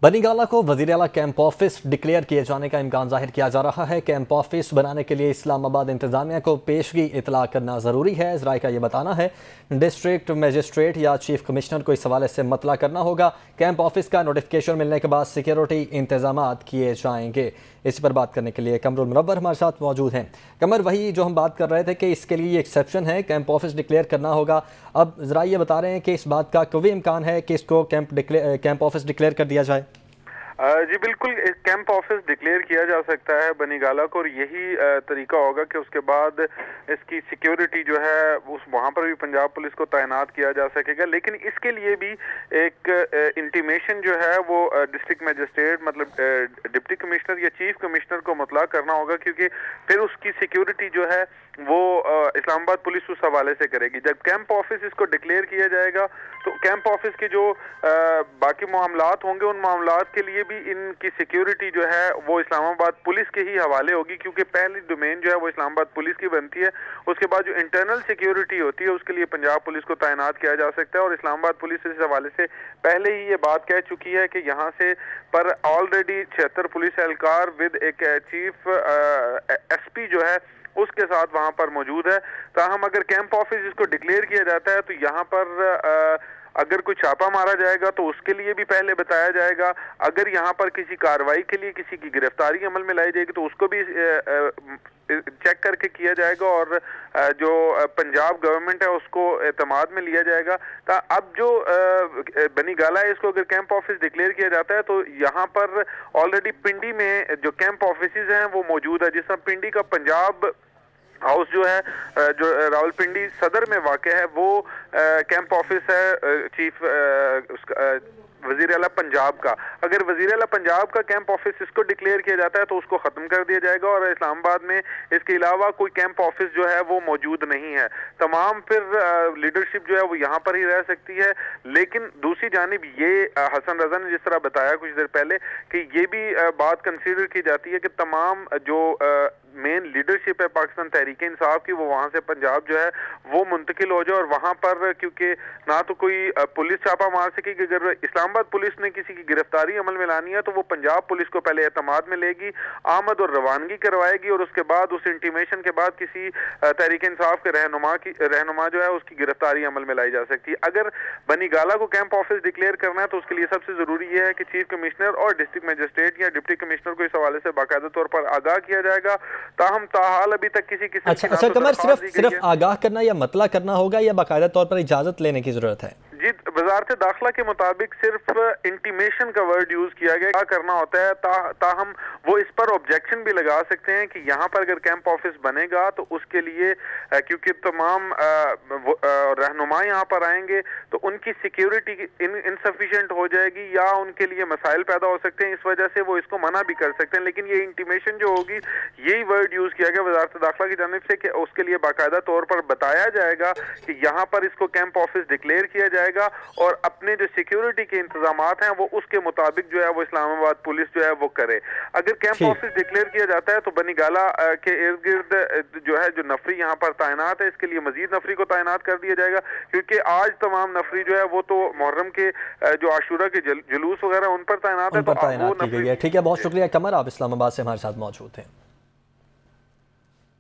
बनी गाला को वज़ीर आला कैंप ऑफिस डिक्लेयर किए जाने का इम्कान जाहिर किया जा रहा है। कैंप ऑफिस बनाने के लिए इस्लामाबाद इंतजामिया को पेशगी इतला करना ज़रूरी है। ज़राए का ये बताना है डिस्ट्रिक्ट मजिस्ट्रेट या चीफ कमिश्नर को इस हवाले से मतला करना होगा। कैंप ऑफिस का नोटिफिकेशन मिलने के बाद सिक्योरिटी इंतजामात किए जाएंगे। इस पर बात करने के लिए कमरुल मुनव्वर हमारे साथ मौजूद हैं। कमर, वही जो हम बात कर रहे थे कि इसके लिए एक्सेप्शन है, कैंप ऑफिस डिक्लेयर करना होगा। अब ज़रा ये बता रहे हैं कि इस बात का कोई इम्कान है कि इसको कैंप ऑफिस डिक्लेयर कर दिया जाए? जी बिल्कुल, कैंप ऑफिस डिक्लेयर किया जा सकता है बनी गाला को, और यही तरीका होगा कि उसके बाद इसकी सिक्योरिटी जो है उस वहाँ पर भी पंजाब पुलिस को तैनात किया जा सकेगा। लेकिन इसके लिए भी एक इंटीमेशन जो है वो डिस्ट्रिक्ट मजिस्ट्रेट मतलब डिप्टी कमिश्नर या चीफ कमिश्नर को मुतला करना होगा, क्योंकि फिर उसकी सिक्योरिटी जो है वो इस्लामाबाद पुलिस उस हवाले से करेगी। जब कैंप ऑफिस इसको डिक्लेयर किया जाएगा तो कैंप ऑफिस के जो बाकी मामलात होंगे उन मामलात के लिए भी इनकी सिक्योरिटी जो है वो इस्लामाबाद पुलिस के ही हवाले होगी, क्योंकि पहली डोमेन जो है वो इस्लामाबाद पुलिस की बनती है। उसके बाद जो इंटरनल सिक्योरिटी होती है उसके लिए पंजाब पुलिस को तैनात किया जा सकता है। और इस्लामाबाद पुलिस इस हवाले से पहले ही ये बात कह चुकी है कि यहाँ से पर ऑलरेडी 76 पुलिस एहलकार विद एक चीफ SP जो है उसके साथ वहां पर मौजूद है। ताहम अगर कैंप ऑफिस इसको डिक्लेयर किया जाता है तो यहाँ पर अगर कोई छापा मारा जाएगा तो उसके लिए भी पहले बताया जाएगा। अगर यहाँ पर किसी कार्रवाई के लिए किसी की गिरफ्तारी अमल में लाई जाएगी तो उसको भी चेक करके किया जाएगा और जो पंजाब गवर्नमेंट है उसको एतमाद में लिया जाएगा। अब जो बनी गाला है इसको अगर कैंप ऑफिस डिक्लेयर किया जाता है तो यहाँ पर ऑलरेडी पिंडी में जो कैंप ऑफिस हैं वो मौजूद है। जिस तरह पिंडी का पंजाब हाउस जो है जो रावलपिंडी सदर में वाक़ है वो कैंप ऑफिस है चीफ वज़ीर आला पंजाब का। अगर वज़ीर आला पंजाब का कैंप ऑफिस इसको डिक्लेयर किया जाता है तो उसको ख़त्म कर दिया जाएगा और इस्लामाबाद में इसके अलावा कोई कैंप ऑफिस जो है वो मौजूद नहीं है। तमाम फिर लीडरशिप जो है वो यहाँ पर ही रह सकती है। लेकिन दूसरी जानिब ये हसन रज़ा ने जिस तरह बताया कुछ देर पहले कि ये भी बात कंसीडर की जाती है कि तमाम जो मेन लीडरशिप है पाकिस्तान तहरीक इंसाफ की वो वहाँ से पंजाब जो है वो मुंतकिल हो जाए। और वहाँ पर क्योंकि ना तो कोई पुलिस छापा मार सकेगी, अगर इस्लामाबाद पुलिस ने किसी की गिरफ्तारी अमल में लानी है तो वो पंजाब पुलिस को पहले एतमाद में लेगी, आमद और रवानगी करवाएगी और उसके बाद उस इंटीमेशन के बाद किसी तहरीक इंसाफ के रहनुमा जो है उसकी गिरफ्तारी अमल में लाई जा सकती है। अगर बनी गाला को कैंप ऑफिस डिक्लेयर करना है तो उसके लिए सबसे जरूरी यह है कि चीफ कमिश्नर और डिस्ट्रिक्ट मजिस्ट्रेट या डिप्टी कमिश्नर को इस हवाले से बाकायदा तौर पर आगाह किया जाएगा। ताहम ताहाल अभी तक किसी किस्म अच्छा कमर, सिर्फ आगाह करना या मतला करना होगा या बाकायदा तौर पर इजाजत लेने की जरूरत है? जी, वजारत दाखिला के मुताबिक सिर्फ इंटीमेशन का वर्ड यूज किया गया। क्या करना होता है ताहम वो इस पर ऑब्जेक्शन भी लगा सकते हैं कि यहाँ पर अगर कैंप ऑफिस बनेगा तो उसके लिए क्योंकि तमाम रहनुमा यहाँ पर आएंगे तो उनकी सिक्योरिटी इनसफिशिएंट हो जाएगी या उनके लिए मसाइल पैदा हो सकते हैं, इस वजह से वो इसको मना भी कर सकते हैं। लेकिन ये इंटीमेशन जो होगी यही वर्ड यूज किया गया वजारत दाखिला की जानिब से कि उसके लिए बाकायदा तौर पर बताया जाएगा कि यहाँ पर इसको कैंप ऑफिस डिक्लेयर किया जाएगा और अपने जो सिक्योरिटी के इंतजामात हैं वो उसके मुताबिक जो है वो इस्लामाबाद पुलिस जो है वो करे। अगर कैंप ऑफिस डिक्लेयर किया जाता है तो बनी गाला के इर्द गिर्द जो है जो नफरी यहाँ पर तैनात है इसके लिए मजीद नफरी को तैनात कर दिया जाएगा, क्योंकि आज तमाम नफरी जो है वो तो मुहर्रम के जो आशूरा के जुलूस वगैरह उन पर तैनात है। ठीक है, बहुत शुक्रिया कमर, आप इस्लामाबाद से हमारे साथ मौजूद हैं।